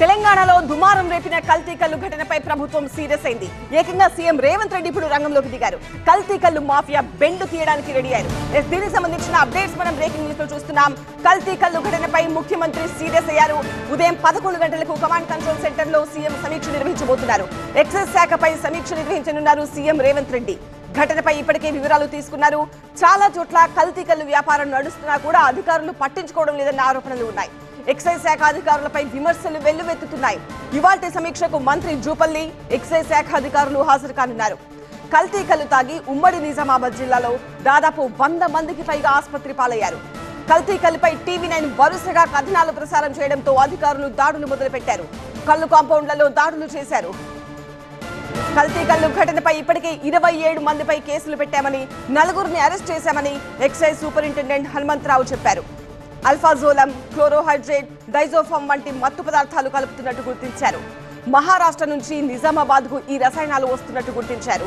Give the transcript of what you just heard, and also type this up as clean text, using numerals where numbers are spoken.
తెలంగాణలో దుమారం రేపిన కల్తీ కల్లు ఘటనపై ప్రభుత్వం సీరియస్ అయింది. ఏకంగా సీఎం రేవంత్ రెడ్డి ఇప్పుడు రంగంలోకి దిగారు. కల్తీ కల్లు మాఫియా బెండు తీయడానికి రెడీ అయ్యారు. దీనికి సంబంధించిన అప్డేట్స్ మనం బ్రేకింగ్ న్యూస్ లో చూస్తున్నాం. కల్తీ కల్లు ఘటనపై ముఖ్యమంత్రి సీరియస్ అయ్యారు. ఉదయం 11 గంటలకు కమాండ్ కంట్రోల్ సెంటర్ లో సీఎం సమీక్ష నిర్వహించబోతున్నారు. ఎక్సైజ్ శాఖపై సమీక్ష నిర్వహించనున్నారు సీఎం రేవంత్ రెడ్డి. ఘటనపై ఇప్పటికే వివరాలు తీసుకున్నారు. చాలా చోట్ల కల్తీ కల్లు వ్యాపారం నడుస్తున్నా కూడా అధికారులు పట్టించుకోవడం లేదన్న ఆరోపణలు ఉన్నాయి. ఎక్సైజ్ శాఖ అధికారులపై విమర్శలు వెల్లువెత్తుతున్నాయి. ఇవాల్టి సమీక్షకు మంత్రి జూపల్లి, ఎక్సైజ్ శాఖ అధికారులు హాజరు కానున్నారు. కల్తీ కల్లు తాగి ఉమ్మడి నిజామాబాద్ జిల్లాలో దాదాపు 100 మందికి పైగా ఆసుపత్రి పాలయ్యారు. కల్తీ కల్లుపై టీవీ9 వరుసగా కథనాలు ప్రసారం చేయడంతో అధికారులు దాడులు మొదలుపెట్టారు. కల్లు కాంపౌండ్లలో దాడులు చేశారు. కల్తీ కల్లు ఘటనపై ఇప్పటికే 27 మందిపై కేసులు పెట్టామని, 4గురిని అరెస్ట్ చేశామని ఎక్సైజ్ సూపరింటెండెంట్ హనుమంతరావు చెప్పారు. అల్ఫాజోలం, క్లోరోహైడ్రేట్, డైజోఫామ్ వంటి మత్తు పదార్థాలు కలుపుతున్నట్టు గుర్తించారు. మహారాష్ట్ర నుంచి నిజామాబాద్ కు ఈ రసాయనాలు వస్తున్నట్టు గుర్తించారు.